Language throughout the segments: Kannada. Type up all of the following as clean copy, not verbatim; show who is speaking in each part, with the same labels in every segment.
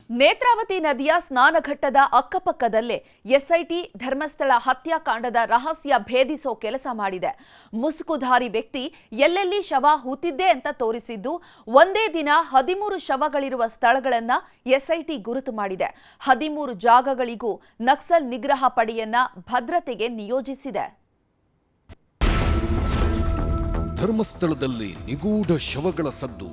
Speaker 1: ನೇತ್ರಾವತಿ ನದಿಯ ಸ್ನಾನಘಟ್ಟದ ಅಕ್ಕಪಕ್ಕದಲ್ಲೇ ಎಸ್ಐಟಿ ಧರ್ಮಸ್ಥಳ ಹತ್ಯಾಕಾಂಡದ ರಹಸ್ಯ ಭೇದಿಸೋ ಕೆಲಸ ಮಾಡಿದೆ. ಮುಸುಕುಧಾರಿ ವ್ಯಕ್ತಿ ಎಲ್ಲೆಲ್ಲಿ ಶವ ಹೂತಿದ್ದೆ ಅಂತ ತೋರಿಸಿದ್ದು ಒಂದೇ ದಿನ 13 ಶವಗಳಿರುವ ಸ್ಥಳಗಳನ್ನ ಎಸ್ಐಟಿ ಗುರುತು ಮಾಡಿದೆ. 13 ಜಾಗಗಳಿಗೂ ನಕ್ಸಲ್ ನಿಗ್ರಹ ಪಡೆಯನ್ನ ಭದ್ರತೆಗೆ ನಿಯೋಜಿಸಿದೆ.
Speaker 2: ಧರ್ಮಸ್ಥಳದಲ್ಲಿ ನಿಗೂಢ ಶವಗಳ ಸದ್ದು.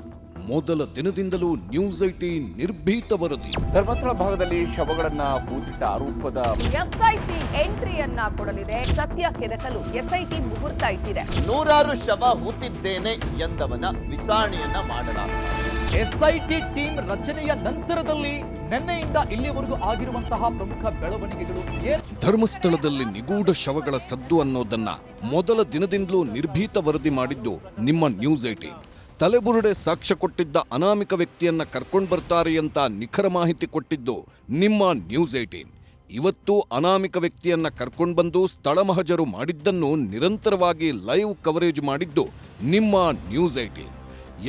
Speaker 2: ಮೊದಲ ದಿನದಿಂದಲೂ ನ್ಯೂಸ್ 18 ನಿರ್ಭೀತ ವರದಿ.
Speaker 3: ಧರ್ಮಸ್ಥಳ ಭಾಗದಲ್ಲಿ ಶವಗಳನ್ನ ಹೂತಿಟ್ಟ ಆರೋಪದ
Speaker 1: ಎಸ್ಐಟಿ ಎಂಟ್ರಿಯನ್ನ ಕೊಡಲಿದೆ. ಸತ್ಯ ಕೆದಕಲು ಎಸ್ಐಟಿ ಮುಹೂರ್ತ ಇಟ್ಟಿದೆ.
Speaker 4: 100 ಶವ ಹೂತಿದ್ದೇನೆ ಎಂದವನ ವಿಚಾರಣೆಯನ್ನ ಮಾಡಲಾಗಿದೆ.
Speaker 5: ಎಸ್ಐಟಿ ಟೀಮ್ ರಚನೆಯ ನಂತರದಲ್ಲಿ ನಿನ್ನೆಯಿಂದ ಇಲ್ಲಿವರೆಗೂ ಆಗಿರುವಂತಹ ಪ್ರಮುಖ ಬೆಳವಣಿಗೆಗಳು.
Speaker 2: ಧರ್ಮಸ್ಥಳದಲ್ಲಿ ನಿಗೂಢ ಶವಗಳ ಸದ್ದು ಅನ್ನೋದನ್ನ ಮೊದಲ ದಿನದಿಂದಲೂ ನಿರ್ಭೀತ ವರದಿ ಮಾಡಿದ್ದು ನಿಮ್ಮ ನ್ಯೂಸ್ 18. ತಲೆಬುರುಡೆ ಸಾಕ್ಷ್ಯ ಕೊಟ್ಟಿದ್ದ ಅನಾಮಿಕ ವ್ಯಕ್ತಿಯನ್ನ ಕರ್ಕೊಂಡು ಬರ್ತಾರೆ ಅಂತ ನಿಖರ ಮಾಹಿತಿ ಕೊಟ್ಟಿದ್ದು ನಿಮ್ಮ ನ್ಯೂಸ್ 18. ಇವತ್ತು ಅನಾಮಿಕ ವ್ಯಕ್ತಿಯನ್ನ ಕರ್ಕೊಂಡು ಬಂದು ಸ್ಥಳ ಮಹಜರು ಮಾಡಿದ್ದನ್ನು ನಿರಂತರವಾಗಿ ಲೈವ್ ಕವರೇಜ್ ಮಾಡಿದ್ದು ನಿಮ್ಮ ನ್ಯೂಸ್ 18.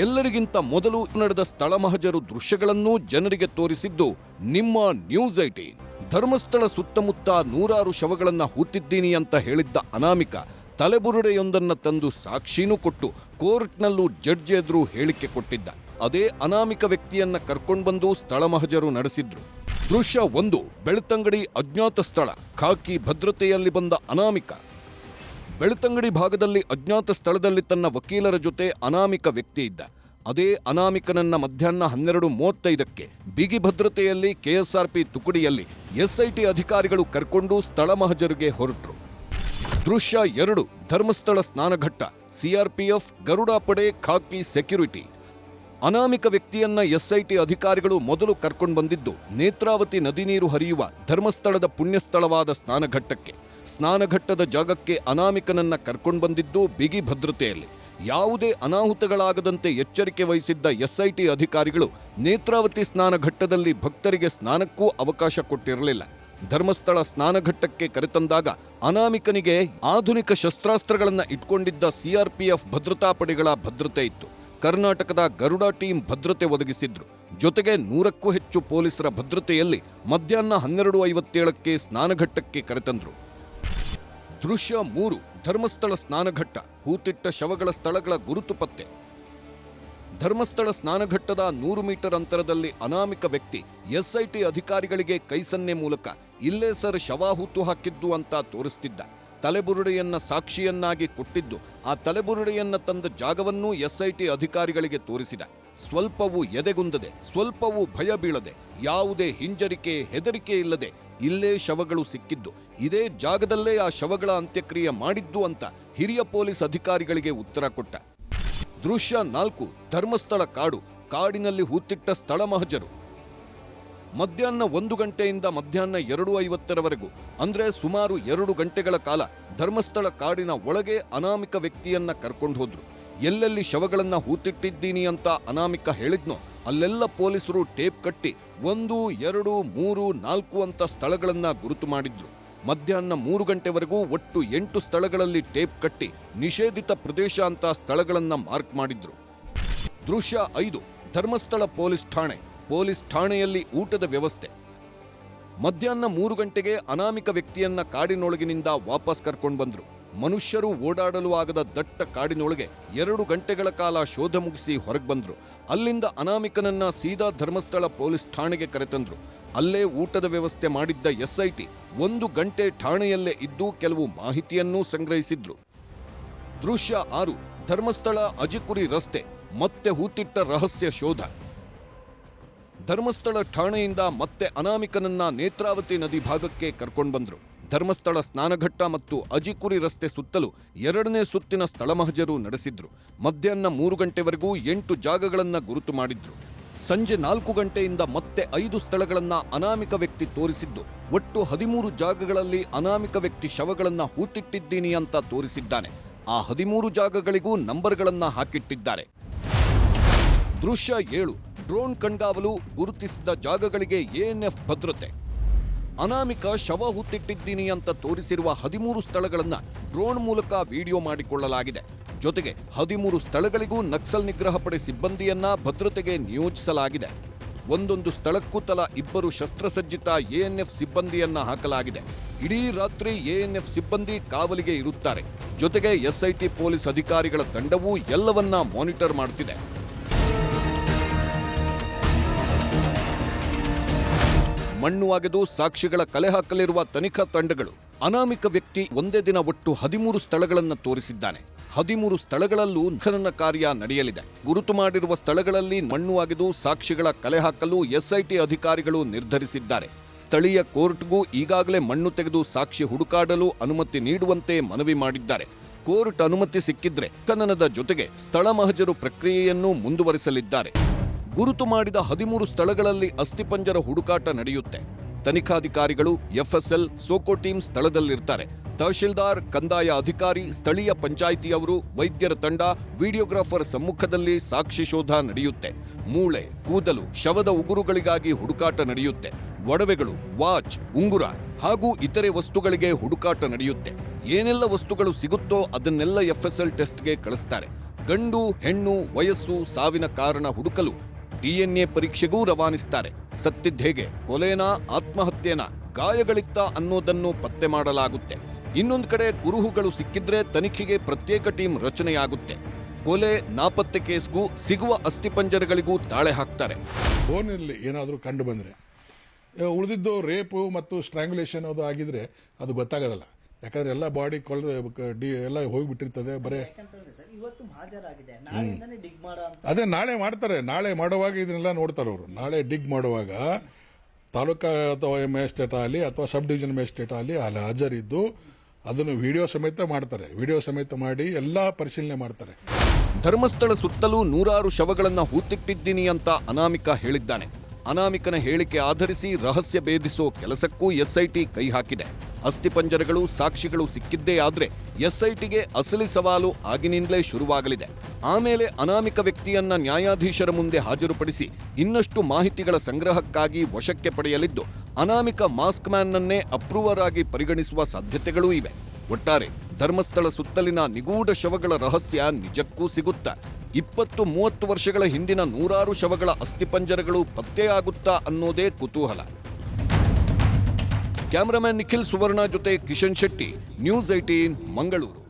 Speaker 2: ಎಲ್ಲರಿಗಿಂತ ಮೊದಲು ನಡೆದ ಸ್ಥಳ ಮಹಜರು ದೃಶ್ಯಗಳನ್ನೂ ಜನರಿಗೆ ತೋರಿಸಿದ್ದು ನಿಮ್ಮ ನ್ಯೂಸ್ 18. ಧರ್ಮಸ್ಥಳ ಸುತ್ತಮುತ್ತ 100 ಶವಗಳನ್ನ ಹೂತಿದ್ದೀನಿ ಅಂತ ಹೇಳಿದ್ದ ಅನಾಮಿಕ ತಲೆಬುರುಡೆಯೊಂದನ್ನ ತಂದು ಸಾಕ್ಷಿನೂ ಕೊಟ್ಟು ಕೋರ್ಟ್ನಲ್ಲೂ ಜಡ್ಜ್ ಎದುರು ಹೇಳಿಕೆ ಕೊಟ್ಟಿದ್ದ. ಅದೇ ಅನಾಮಿಕ ವ್ಯಕ್ತಿಯನ್ನ ಕರ್ಕೊಂಡ್ಬಂದು ಸ್ಥಳ ಮಹಜರು ನಡೆಸಿದ್ರು. ದೃಶ್ಯ 1, ಬೆಳ್ತಂಗಡಿ ಅಜ್ಞಾತ ಸ್ಥಳ. ಖಾಕಿ ಭದ್ರತೆಯಲ್ಲಿ ಬಂದ ಅನಾಮಿಕ. ಬೆಳ್ತಂಗಡಿ ಭಾಗದಲ್ಲಿ ಅಜ್ಞಾತ ಸ್ಥಳದಲ್ಲಿ ತನ್ನ ವಕೀಲರ ಜೊತೆ ಅನಾಮಿಕ ವ್ಯಕ್ತಿ ಇದ್ದ. ಅದೇ ಅನಾಮಿಕನನ್ನ ಮಧ್ಯಾಹ್ನ 12:35ಕ್ಕೆ ಬಿಗಿ ಭದ್ರತೆಯಲ್ಲಿ ಕೆಎಸ್ಆರ್ಪಿ ತುಕಡಿಯಲ್ಲಿ ಎಸ್ಐಟಿ ಅಧಿಕಾರಿಗಳು ಕರ್ಕೊಂಡು ಸ್ಥಳ ಮಹಜರಿಗೆ ಹೊರಟರು. ದೃಶ್ಯ 2, ಧರ್ಮಸ್ಥಳ ಸ್ನಾನಘಟ್ಟ. ಸಿಆರ್ಪಿಎಫ್, ಗರುಡ ಪಡೆ, ಖಾಕಿ ಸೆಕ್ಯೂರಿಟಿ. ಅನಾಮಿಕ ವ್ಯಕ್ತಿಯನ್ನ ಎಸ್ಐಟಿ ಅಧಿಕಾರಿಗಳು ಮೊದಲು ಕರ್ಕೊಂಡು ಬಂದಿದ್ದು ನೇತ್ರಾವತಿ ನದಿ ನೀರು ಹರಿಯುವ ಧರ್ಮಸ್ಥಳದ ಪುಣ್ಯಸ್ಥಳವಾದ ಸ್ನಾನಘಟ್ಟಕ್ಕೆ. ಸ್ನಾನಘಟ್ಟದ ಜಾಗಕ್ಕೆ ಅನಾಮಿಕನನ್ನ ಕರ್ಕೊಂಡು ಬಂದಿದ್ದು ಬಿಗಿ ಭದ್ರತೆಯಲ್ಲಿ. ಯಾವುದೇ ಅನಾಹುತಗಳಾಗದಂತೆ ಎಚ್ಚರಿಕೆ ವಹಿಸಿದ್ದ ಎಸ್ಐಟಿ ಅಧಿಕಾರಿಗಳು ನೇತ್ರಾವತಿ ಸ್ನಾನಘಟ್ಟದಲ್ಲಿ ಭಕ್ತರಿಗೆ ಸ್ನಾನಕ್ಕೂ ಅವಕಾಶ ಕೊಟ್ಟಿರಲಿಲ್ಲ. ಧರ್ಮಸ್ಥಳ ಸ್ನಾನಘಟ್ಟಕ್ಕೆ ಕರೆತಂದಾಗ ಅನಾಮಿಕನಿಗೆ ಆಧುನಿಕ ಶಸ್ತ್ರಾಸ್ತ್ರಗಳನ್ನ ಇಟ್ಕೊಂಡಿದ್ದ ಸಿಆರ್ಪಿಎಫ್ ಭದ್ರತಾ ಪಡೆಗಳ ಭದ್ರತೆ ಇತ್ತು. ಕರ್ನಾಟಕದ ಗರುಡ ಟೀಮ್ ಭದ್ರತೆ ಒದಗಿಸಿದ್ರು. ಜೊತೆಗೆ 100ಕ್ಕೂ ಹೆಚ್ಚು ಪೊಲೀಸರ ಭದ್ರತೆಯಲ್ಲಿ ಮಧ್ಯಾಹ್ನ 12:57ಕ್ಕೆ ಸ್ನಾನಘಟ್ಟಕ್ಕೆ ಕರೆತಂದ್ರು. ದೃಶ್ಯ 3, ಧರ್ಮಸ್ಥಳ ಸ್ನಾನಘಟ್ಟ. ಹೂತಿಟ್ಟ ಶವಗಳ ಸ್ಥಳಗಳ ಗುರುತು ಪತ್ತೆ. ಧರ್ಮಸ್ಥಳ ಸ್ನಾನಘಟ್ಟದ 100 ಮೀಟರ್ ಅಂತರದಲ್ಲಿ ಅನಾಮಿಕ ವ್ಯಕ್ತಿ ಎಸ್ಐಟಿ ಅಧಿಕಾರಿಗಳಿಗೆ ಕೈಸನ್ನೆ ಮೂಲಕ ಇಲ್ಲೇ ಸರ್ ಶವ ಹೂತು ಹಾಕಿದ್ದು ಅಂತ ತೋರಿಸ್ತಿದ್ದ. ತಲೆಬುರುಡೆಯನ್ನ ಸಾಕ್ಷಿಯನ್ನಾಗಿ ಕೊಟ್ಟಿದ್ದು ಆ ತಲೆಬುರುಡೆಯನ್ನ ತಂದ ಜಾಗವನ್ನೂ ಎಸ್ಐಟಿ ಅಧಿಕಾರಿಗಳಿಗೆ ತೋರಿಸಿದ. ಸ್ವಲ್ಪವೂ ಎದೆಗುಂದದೆ, ಸ್ವಲ್ಪವೂ ಭಯ ಬೀಳದೆ, ಯಾವುದೇ ಹಿಂಜರಿಕೆ ಹೆದರಿಕೆ ಇಲ್ಲದೆ ಇಲ್ಲೇ ಶವಗಳು ಸಿಕ್ಕಿದ್ದು, ಇದೇ ಜಾಗದಲ್ಲೇ ಆ ಶವಗಳ ಅಂತ್ಯಕ್ರಿಯೆ ಮಾಡಿದ್ದು ಅಂತ ಹಿರಿಯ ಪೊಲೀಸ್ ಅಧಿಕಾರಿಗಳಿಗೆ ಉತ್ತರ ಕೊಟ್ಟ. ದೃಶ್ಯ 4, ಧರ್ಮಸ್ಥಳ ಕಾಡು. ಕಾಡಿನಲ್ಲಿ ಹೂತಿಟ್ಟ ಸ್ಥಳ ಮಹಜರು. ಮಧ್ಯಾಹ್ನ 1 ಗಂಟೆಯಿಂದ ಮಧ್ಯಾಹ್ನ 2:50ರವರೆಗೂ ಅಂದ್ರೆ ಸುಮಾರು 2 ಗಂಟೆಗಳ ಕಾಲ ಧರ್ಮಸ್ಥಳ ಕಾಡಿನ ಒಳಗೆ ಅನಾಮಿಕ ವ್ಯಕ್ತಿಯನ್ನ ಕರ್ಕೊಂಡು ಹೋದ್ರು. ಎಲ್ಲೆಲ್ಲಿ ಶವಗಳನ್ನ ಹೂತಿಟ್ಟಿದ್ದೀನಿ ಅಂತ ಅನಾಮಿಕ ಹೇಳಿದ್ನೋ ಅಲ್ಲೆಲ್ಲ ಪೊಲೀಸರು ಟೇಪ್ ಕಟ್ಟಿ 1, 2, 3, 4 ಅಂತ ಸ್ಥಳಗಳನ್ನ ಗುರುತು ಮಾಡಿದ್ರು. ಮಧ್ಯಾಹ್ನ 3 ಗಂಟೆವರೆಗೂ ಒಟ್ಟು 8 ಸ್ಥಳಗಳಲ್ಲಿ ಟೇಪ್ ಕಟ್ಟಿ ನಿಷೇಧಿತ ಪ್ರದೇಶ ಅಂತ ಸ್ಥಳಗಳನ್ನ ಮಾರ್ಕ್ ಮಾಡಿದ್ರು. ದೃಶ್ಯ 5, ಧರ್ಮಸ್ಥಳ ಪೊಲೀಸ್ ಠಾಣೆ. ಪೊಲೀಸ್ ಠಾಣೆಯಲ್ಲಿ ಊಟದ ವ್ಯವಸ್ಥೆ. ಮಧ್ಯಾಹ್ನ 3 ಗಂಟೆಗೆ ಅನಾಮಿಕ ವ್ಯಕ್ತಿಯನ್ನ ಕಾಡಿನೊಳಗಿನಿಂದ ವಾಪಸ್ ಕರ್ಕೊಂಡು ಬಂದ್ರು. ಮನುಷ್ಯರು ಓಡಾಡಲು ಆಗದ ದಟ್ಟ ಕಾಡಿನೊಳಗೆ 2 ಗಂಟೆಗಳ ಕಾಲ ಶೋಧ ಮುಗಿಸಿ ಹೊರಗೆ ಬಂದ್ರು. ಅಲ್ಲಿಂದ ಅನಾಮಿಕನನ್ನ ಸೀದಾ ಧರ್ಮಸ್ಥಳ ಪೊಲೀಸ್ ಠಾಣೆಗೆ ಕರೆತಂದ್ರು. ಅಲ್ಲೇ ಊಟದ ವ್ಯವಸ್ಥೆ ಮಾಡಿದ್ದ ಎಸ್ಐಟಿ 1 ಗಂಟೆ ಠಾಣೆಯಲ್ಲೇ ಇದ್ದು ಕೆಲವು ಮಾಹಿತಿಯನ್ನೂ ಸಂಗ್ರಹಿಸಿದ್ರು. ದೃಶ್ಯ 6, ಧರ್ಮಸ್ಥಳ ಅಜಿಕುರಿ ರಸ್ತೆ. ಮತ್ತೆ ಹೂತಿಟ್ಟ ರಹಸ್ಯ ಶೋಧ. ಧರ್ಮಸ್ಥಳ ಠಾಣೆಯಿಂದ ಮತ್ತೆ ಅನಾಮಿಕನನ್ನ ನೇತ್ರಾವತಿ ನದಿ ಭಾಗಕ್ಕೆ ಕರ್ಕೊಂಡು ಬಂದ್ರು. ಧರ್ಮಸ್ಥಳ ಸ್ನಾನಘಟ್ಟ ಮತ್ತು ಅಜಿಕುರಿ ರಸ್ತೆ ಸುತ್ತಲೂ 2ನೇ ಸುತ್ತಿನ ಸ್ಥಳ ಮಹಜರು ನಡೆಸಿದ್ರು. ಮಧ್ಯಾಹ್ನ 3 ಗಂಟೆವರೆಗೂ 8 ಜಾಗಗಳನ್ನ ಗುರುತು ಮಾಡಿದ್ರು. ಸಂಜೆ 4 ಗಂಟೆಯಿಂದ ಮತ್ತೆ 5 ಸ್ಥಳಗಳನ್ನ ಅನಾಮಿಕ ವ್ಯಕ್ತಿ ತೋರಿಸಿದ್ದು ಒಟ್ಟು 13 ಜಾಗಗಳಲ್ಲಿ ಅನಾಮಿಕ ವ್ಯಕ್ತಿ ಶವಗಳನ್ನ ಹೂತಿಟ್ಟಿದ್ದೀನಿ ಅಂತ ತೋರಿಸಿದ್ದಾನೆ. ಆ 13 ಜಾಗಗಳಿಗೂ ನಂಬರ್ಗಳನ್ನ ಹಾಕಿಟ್ಟಿದ್ದಾರೆ. ದೃಶ್ಯ 7, ಡ್ರೋನ್ ಕಣ್ಗಾವಲು. ಗುರುತಿಸಿದ ಜಾಗಗಳಿಗೆ ಎಎನ್ಎಫ್ ಭದ್ರತೆ. ಅನಾಮಿಕ ಶವ ಹೂತಿಟ್ಟಿದ್ದೀನಿ ಅಂತ ತೋರಿಸಿರುವ 13 ಸ್ಥಳಗಳನ್ನ ಡ್ರೋನ್ ಮೂಲಕ ವಿಡಿಯೋ ಮಾಡಿಕೊಳ್ಳಲಾಗಿದೆ. ಜೊತೆಗೆ 13 ಸ್ಥಳಗಳಿಗೂ ನಕ್ಸಲ್ ನಿಗ್ರಹ ಪಡೆ ಸಿಬ್ಬಂದಿಯನ್ನ ಭದ್ರತೆಗೆ ನಿಯೋಜಿಸಲಾಗಿದೆ. ಒಂದೊಂದು ಸ್ಥಳಕ್ಕೂ ತಲಾ 2 ಶಸ್ತ್ರಸಜ್ಜಿತ ಎಎನ್ಎಫ್ ಸಿಬ್ಬಂದಿಯನ್ನ ಹಾಕಲಾಗಿದೆ. ಇಡೀ ರಾತ್ರಿ ಎಎನ್ಎಫ್ ಸಿಬ್ಬಂದಿ ಕಾವಲಿಗೆ ಇರುತ್ತಾರೆ. ಜೊತೆಗೆ ಎಸ್ಐಟಿ ಪೊಲೀಸ್ ಅಧಿಕಾರಿಗಳ ತಂಡವೂ ಎಲ್ಲವನ್ನ ಮಾನಿಟರ್ ಮಾಡುತ್ತಿದೆ. ಮಣ್ಣು ಅಗೆದು ಸಾಕ್ಷಿಗಳ ಕಲೆ ಹಾಕಲಿರುವ ತನಿಖಾ ತಂಡಗಳು. ಅನಾಮಿಕ ವ್ಯಕ್ತಿ ಒಂದೇ ದಿನ ಒಟ್ಟು 13 ಸ್ಥಳಗಳನ್ನು ತೋರಿಸಿದ್ದಾನೆ. 13 ಸ್ಥಳಗಳಲ್ಲೂ ಖನನ ಕಾರ್ಯ ನಡೆಯಲಿದೆ. ಗುರುತು ಮಾಡಿರುವ ಸ್ಥಳಗಳಲ್ಲಿ ಮಣ್ಣು ಅಗೆದು ಸಾಕ್ಷಿಗಳ ಕಲೆ ಹಾಕಲು ಎಸ್ಐಟಿ ಅಧಿಕಾರಿಗಳು ನಿರ್ಧರಿಸಿದ್ದಾರೆ. ಸ್ಥಳೀಯ ಕೋರ್ಟ್ಗೂ ಈಗಾಗಲೇ ಮಣ್ಣು ತೆಗೆದು ಸಾಕ್ಷಿ ಹುಡುಕಾಡಲು ಅನುಮತಿ ನೀಡುವಂತೆ ಮನವಿ ಮಾಡಿದ್ದಾರೆ. ಕೋರ್ಟ್ ಅನುಮತಿ ಸಿಕ್ಕಿದ್ರೆ ಖನನದ ಜೊತೆಗೆ ಸ್ಥಳ ಮಹಜರು ಪ್ರಕ್ರಿಯೆಯನ್ನು ಮುಂದುವರಿಸಲಿದ್ದಾರೆ. ಗುರುತು ಮಾಡಿದ 13 ಸ್ಥಳಗಳಲ್ಲಿ ಅಸ್ಥಿಪಂಜರ ಹುಡುಕಾಟ ನಡೆಯುತ್ತೆ. ತನಿಖಾಧಿಕಾರಿಗಳು, ಎಫ್ಎಸ್ಎಲ್, ಸೋಕೋ ಟೀಮ್ ಸ್ಥಳದಲ್ಲಿರ್ತಾರೆ. ತಹಶೀಲ್ದಾರ್, ಕಂದಾಯ ಅಧಿಕಾರಿ, ಸ್ಥಳೀಯ ಪಂಚಾಯಿತಿಯವರು, ವೈದ್ಯರ ತಂಡ, ವಿಡಿಯೋಗ್ರಾಫರ್ ಸಮ್ಮುಖದಲ್ಲಿ ಸಾಕ್ಷಿ ಶೋಧ ನಡೆಯುತ್ತೆ. ಮೂಳೆ, ಕೂದಲು, ಶವದ ಉಗುರುಗಳಿಗಾಗಿ ಹುಡುಕಾಟ ನಡೆಯುತ್ತೆ. ಒಡವೆಗಳು, ವಾಚ್, ಉಂಗುರ ಹಾಗೂ ಇತರೆ ವಸ್ತುಗಳಿಗೆ ಹುಡುಕಾಟ ನಡೆಯುತ್ತೆ. ಏನೆಲ್ಲ ವಸ್ತುಗಳು ಸಿಗುತ್ತೋ ಅದನ್ನೆಲ್ಲ ಎಫ್ಎಸ್ಎಲ್ ಟೆಸ್ಟ್ಗೆ ಕಳಿಸ್ತಾರೆ. ಗಂಡು, ಹೆಣ್ಣು, ವಯಸ್ಸು, ಸಾವಿನ ಕಾರಣ ಹುಡುಕಲು ಡಿಎನ್ಎ ಪರೀಕ್ಷೆಗೂ ರವಾನಿಸ್ತಾರೆ. ಸತ್ತಿದ್ದೇಗೆ, ಕೊಲೆನಾ, ಆತ್ಮಹತ್ಯೆನಾ, ಗಾಯಗಳಿತ್ತ ಅನ್ನೋದನ್ನು ಪತ್ತೆ ಮಾಡಲಾಗುತ್ತೆ. ಇನ್ನೊಂದು ಕಡೆ ಕುರುಹುಗಳು ಸಿಕ್ಕಿದ್ರೆ ತನಿಖೆಗೆ ಪ್ರತ್ಯೇಕ ಟೀಮ್ ರಚನೆಯಾಗುತ್ತೆ. ಕೊಲೆ, ನಾಪತ್ತೆ ಕೇಸ್ಗೂ ಸಿಗುವ ಅಸ್ಥಿಪಂಜರಗಳಿಗೂ ತಾಳೆ ಹಾಕ್ತಾರೆ.
Speaker 6: ಫೋನಲ್ಲಿ ಏನಾದರೂ ಕಂಡು ಬಂದರೆ ಉಳಿದಿದ್ದು ರೇಪು ಮತ್ತು ಸ್ಟ್ರ್ಯಾಂಗ್ಯುಲೇಷನ್ ಅದು ಆಗಿದ್ರೆ ಅದು ಗೊತ್ತಾಗೋದಲ್ಲ. ಯಾಕಂದ್ರೆ ಎಲ್ಲ ಬಾಡಿ ಎಲ್ಲ ಹೋಗಿಬಿಟ್ಟಿರ್ತದೆ. ಬರೇ
Speaker 7: ಇವತ್ತು ಹಾಜರಾಗಿದೆ, ನಾಳೆಯಿಂದನೇ ಡಿಗ್ ಮಾಡೋ ಅಂತ.
Speaker 6: ಅದೇ ನಾಳೆ ಮಾಡ್ತಾರೆ. ನಾಳೆ ಮಾಡುವಾಗ ಇದನ್ನೆಲ್ಲ ನೋಡ್ತಾರೆ ಅವರು. ನಾಳೆ ಡಿಗ್ ಮಾಡುವಾಗ ತಾಲೂಕಾ ಅಥವಾ ಮ್ಯಾಜಿಸ್ಟ್ರೇಟ್ ಆಗಲಿ ಅಥವಾ ಸಬ್ ಡಿವಿಷನ್ ಮ್ಯಾಜಿಸ್ಟ್ರೇಟ್ ಆಗಲಿ ಅಲ್ಲಿ ಹಾಜರಿದ್ದು ಅದನ್ನು ವಿಡಿಯೋ ಸಮೇತ ಮಾಡ್ತಾರೆ. ವಿಡಿಯೋ ಸಮೇತ ಮಾಡಿ ಎಲ್ಲ ಪರಿಶೀಲನೆ ಮಾಡ್ತಾರೆ.
Speaker 2: ಧರ್ಮಸ್ಥಳ ಸುತ್ತಲೂ 100 ಶವಗಳನ್ನ ಹೂತಿಟ್ಟಿದ್ದೀನಿ ಅಂತ ಅನಾಮಿಕ ಹೇಳಿದ್ದಾನೆ. ಅನಾಮಿಕನ ಹೇಳಿಕೆ ಆಧರಿಸಿ ರಹಸ್ಯ ಭೇದಿಸೋ ಕೆಲಸಕ್ಕೂ ಎಸ್ಐಟಿ ಕೈ ಹಾಕಿದೆ. ಅಸ್ಥಿಪಂಜರಗಳು, ಸಾಕ್ಷಿಗಳು ಸಿಕ್ಕಿದ್ದೇ ಆದ್ರೆ ಎಸ್ಐಟಿಗೆ ಅಸಲಿ ಸವಾಲು ಆಗಿನಿಂದಲೇ ಶುರುವಾಗಲಿದೆ. ಆಮೇಲೆ ಅನಾಮಿಕ ವ್ಯಕ್ತಿಯನ್ನ ನ್ಯಾಯಾಧೀಶರ ಮುಂದೆ ಹಾಜರುಪಡಿಸಿ ಇನ್ನಷ್ಟು ಮಾಹಿತಿಗಳ ಸಂಗ್ರಹಕ್ಕಾಗಿ ವಶಕ್ಕೆ ಪಡೆಯಲಿದ್ದು, ಅನಾಮಿಕ ಮಾಸ್ಕ್ ಮ್ಯಾನ್ನನ್ನೇ ಅಪ್ರೂವರ್ ಆಗಿ ಪರಿಗಣಿಸುವ ಸಾಧ್ಯತೆಗಳೂ ಇವೆ. ಒಟ್ಟಾರೆ ಧರ್ಮಸ್ಥಳ ಸುತ್ತಲಿನ ನಿಗೂಢ ಶವಗಳ ರಹಸ್ಯ ನಿಜಕ್ಕೂ ಸಿಗುತ್ತಾ? 20-30 ವರ್ಷಗಳ ಹಿಂದಿನ 100 ಶವಗಳ ಅಸ್ಥಿಪಂಜರಗಳು ಪತ್ತೆಯಾಗುತ್ತಾ ಅನ್ನೋದೇ ಕುತೂಹಲ. ಕ್ಯಾಮರಾಮನ್ ನಿಖಿಲ್ ಸುವರ್ಣ ಜೊತೆ ಕಿಶನ್ ಶೆಟ್ಟಿ, ನ್ಯೂಸ್ 18 ಮಂಗಳೂರು.